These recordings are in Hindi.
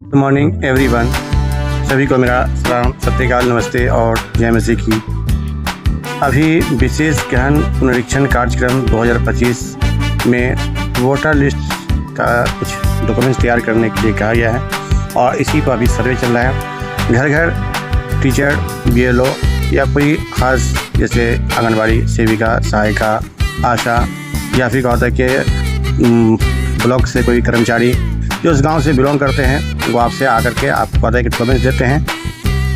Good morning everyone. सभी को मेरा सलाम, सत श्री अकाल, नमस्ते और जय मसीह की। अभी विशेष गहन पुनरीक्षण कार्यक्रम 2025 में वोटर लिस्ट का कुछ डॉक्यूमेंट्स तैयार करने के लिए कहा गया है और इसी पर अभी सर्वे चल रहा है। घर घर टीचर, BLO या कोई ख़ास जैसे आंगनबाड़ी सेविका, सहायिका, आशा या फिर कहता है कि ब्लॉक से कोई कर्मचारी जो उस गांव से बिलोंग करते हैं वो आपसे आकर के आपको कहता है कि डॉक्यूमेंट्स देते हैं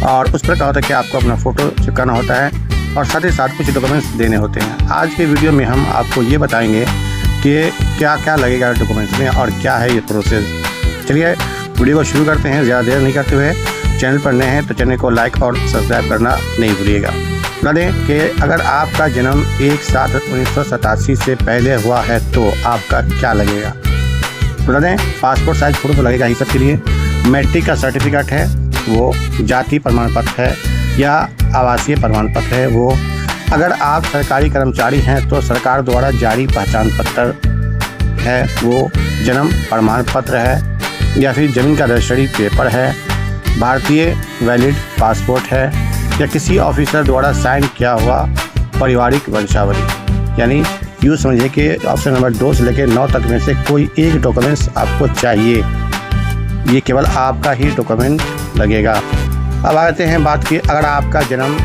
और उस पर क्या होता है कि आपको अपना फ़ोटो चिपकाना होता है और साथ ही साथ कुछ डॉक्यूमेंट्स देने होते हैं। आज के वीडियो में हम आपको ये बताएंगे कि क्या क्या लगेगा डॉक्यूमेंट्स में और क्या है ये प्रोसेस। चलिए वीडियो को शुरू करते हैं। ज़्यादा देर नहीं करते हुए, चैनल पर नए हैं तो चैनल को लाइक और सब्सक्राइब करना नहीं भूलिएगा। बता दें कि अगर आपका जन्म 1/7/1987 से पहले हुआ है तो आपका क्या लगेगा। बता दें पासपोर्ट साइज फ़ोटो तो लगेगा ही सबके लिए। मैट्रिक का सर्टिफिकेट है वो, जाति प्रमाण पत्र है या आवासीय प्रमाण पत्र है वो। अगर आप सरकारी कर्मचारी हैं तो सरकार द्वारा जारी पहचान पत्र है वो, जन्म प्रमाण पत्र है या फिर ज़मीन का रजिस्ट्री पेपर है, भारतीय वैलिड पासपोर्ट है या किसी ऑफिसर द्वारा साइन किया हुआ पारिवारिक वंशावली। यानी यूँ समझिए कि ऑप्शन नंबर 2 से लेकर 9 तक में से कोई एक डॉक्यूमेंट्स आपको चाहिए। ये केवल आपका ही डॉक्यूमेंट लगेगा। अब आते हैं बात की, अगर आपका जन्म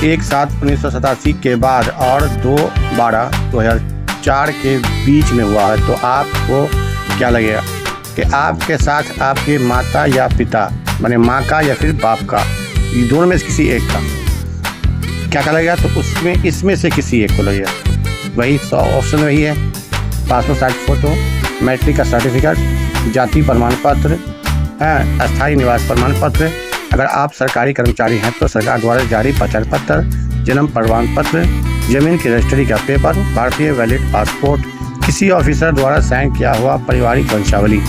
1/7/1987 के बाद और 2/12/2004 के बीच में हुआ है तो आपको क्या लगेगा कि आपके साथ आपके माता या पिता, माने माँ का या फिर बाप का, ये दोनों में से किसी एक का क्या लगेगा। तो उसमें इसमें से किसी एक को लगेगा। वही 100 ऑप्शन वही है, पासपोर्ट साइज फ़ोटो, मैट्रिक का सर्टिफिकेट, जाति प्रमाण पत्र है, अस्थायी निवास प्रमाण पत्र। अगर आप सरकारी कर्मचारी हैं तो सरकार द्वारा जारी पहचान पत्र, जन्म प्रमाण पत्र, ज़मीन की रजिस्ट्री का पेपर, भारतीय वैलिड पासपोर्ट, किसी ऑफिसर द्वारा साइन किया हुआ पारिवारिक वंशावली।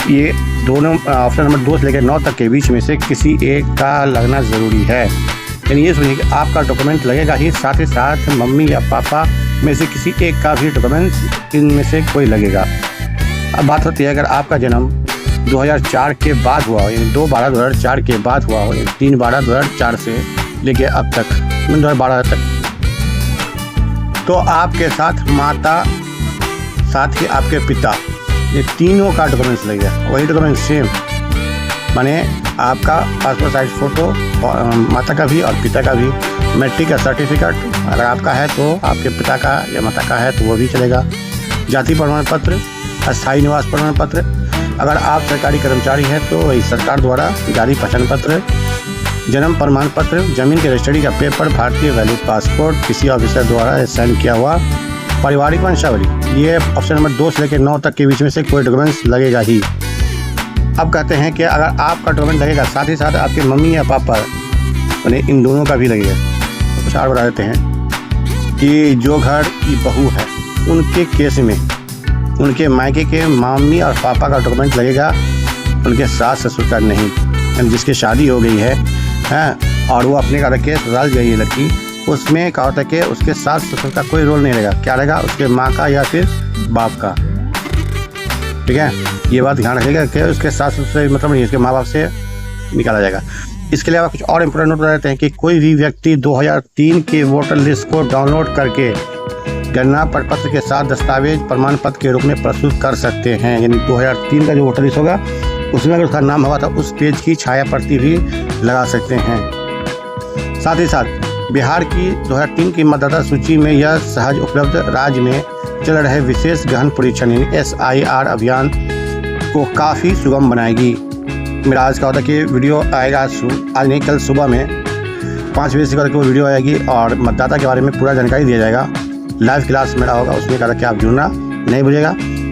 ये दोनों ऑप्शन नंबर 2 से लेकर 9 तक के बीच में से किसी एक का लगना ज़रूरी है। यानी ये समझिए कि आपका डॉक्यूमेंट लगेगा ही, साथ ही साथ मम्मी या पापा में से किसी एक का भी डॉक्यूमेंट्स इनमें से कोई लगेगा। अब बात होती है अगर आपका जन्म 2004 के बाद हुआ हो, यानी 2/12/2004 के बाद हुआ हो, 3/12/2004 से लेके अब तक 2012 तक, तो आपके साथ माता, साथ ही आपके पिता, ये तीनों का डॉक्यूमेंट्स लगेगा। वही डॉक्यूमेंट सेम, माने आपका पासपोर्ट साइज फ़ोटो, माता का भी और पिता का भी, मैट्रिक का सर्टिफिकेट अगर आपका है तो आपके पिता का या माता का है तो वो भी चलेगा, जाति प्रमाण पत्र, अस्थायी निवास प्रमाण पत्र। अगर आप सरकारी कर्मचारी हैं तो वही सरकार द्वारा जारी पहचान पत्र, जन्म प्रमाण पत्र, ज़मीन के रजिस्ट्री का पेपर, भारतीय वैलिड पासपोर्ट, किसी ऑफिसर द्वारा साइन किया हुआ पारिवारिक वंशावली। ये ऑप्शन नंबर 2 से लेकर 9 तक के बीच में से कोई डॉक्यूमेंट्स लगेगा ही। अब कहते हैं कि अगर आपका डॉक्यूमेंट लगेगा साथ ही साथ आपके मम्मी या पापा, यानी इन दोनों का भी लगेगा। तो कुछ और बता देते हैं कि जो घर की बहू है उनके केस में उनके मायके के मम्मी और पापा का डॉक्यूमेंट लगेगा, उनके सास ससुर का नहीं। यानी जिसकी शादी हो गई है और वो अपने का केस ससुराल गई है लड़की, उसमें क्या होता है कि उसके सास ससुर का कोई रोल नहीं रहेगा। क्या रहेगा, उसके माँ का या फिर बाप का। ठीक है, ये बात ध्यान रखिएगा कि उसके सास ससुर से मतलब नहीं, उसके माँ बाप से निकाला जाएगा। इसके अलावा कुछ और इम्पोर्टेंट नोट बता देते हैं कि कोई भी व्यक्ति 2003 के वोटर लिस्ट को डाउनलोड करके गणना प्रपत्र के साथ दस्तावेज प्रमाण पत्र के रूप में प्रस्तुत कर सकते हैं। यानी 2003 का जो वोटर लिस्ट होगा उसमें अगर उसका नाम होगा तो उस पेज की छाया प्रति भी लगा सकते हैं। साथ ही साथ बिहार की 2003 की मतदाता सूची में यह सहज उपलब्ध राज्य में चल रहे विशेष गहन परीक्षण SIR अभियान को काफ़ी सुगम बनाएगी। मेरा आज का होता है कि वीडियो आएगा आज नहीं कल सुबह में 5 बजे से करके वो वीडियो आएगी और मतदाता के बारे में पूरा जानकारी दिया जाएगा। लाइव क्लास मेरा होगा, उसमें कहा कि आप जुड़ना नहीं भूलिएगा।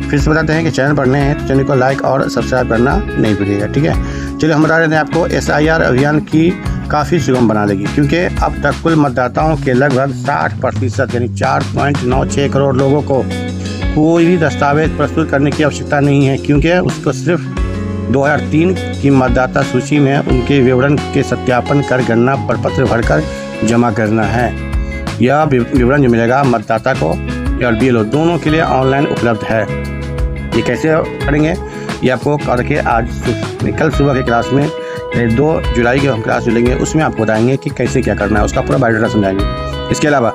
फिर से बताते हैं कि चैनल पर नए हैं तो चैनल को लाइक और सब्सक्राइब करना नहीं भूलिएगा। ठीक है, चलिए हम बता देते हैं आपको SIR अभियान की काफ़ी सुगम बना देगी, क्योंकि अब तक कुल मतदाताओं के लगभग 60% यानी 4.96 करोड़ लोगों को कोई भी दस्तावेज प्रस्तुत करने की आवश्यकता नहीं है, क्योंकि उसको सिर्फ 2003 की मतदाता सूची में उनके विवरण के सत्यापन कर गणना प्रपत्र भरकर जमा करना है। यह विवरण जो मिलेगा मतदाता को और BLO दोनों के लिए ऑनलाइन उपलब्ध है। ये कैसे करेंगे ये आपको करके आज कल सुबह की क्लास में 2 जुलाई की हम क्लास जो लेंगे उसमें आपको बताएंगे कि कैसे क्या करना है, उसका पूरा बायोडाटा समझाएंगे। इसके अलावा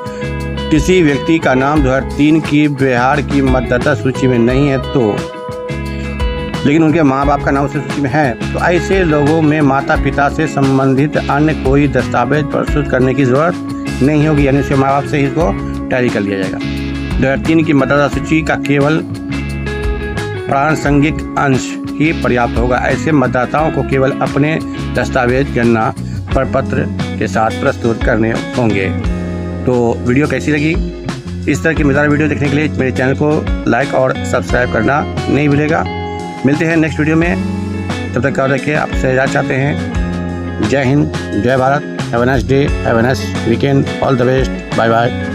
किसी व्यक्ति का नाम 2003 की बिहार की मतदाता सूची में नहीं है तो लेकिन उनके माँ बाप का नाम उस सूची में है, तो ऐसे लोगों में माता पिता से संबंधित अन्य कोई दस्तावेज प्रस्तुत करने की ज़रूरत नहीं होगी, यानी उसके माँ बाप से ही इसको टैली कर लिया जाएगा। 2003 की मतदाता सूची का केवल प्रासंगिक अंश ही पर्याप्त होगा। ऐसे मतदाताओं को केवल अपने दस्तावेज गणना प्रपत्र के साथ प्रस्तुत करने होंगे। तो वीडियो कैसी लगी? इस तरह की मज़ेदार वीडियो देखने के लिए मेरे चैनल को लाइक और सब्सक्राइब करना नहीं भूलेगा। मिलते हैं नेक्स्ट वीडियो में, तब तक याद रखिए आपसे इजाज़त चाहते हैं। जय हिंद, जय भारत, have a nice day, have a nice weekend, all the best, bye bye.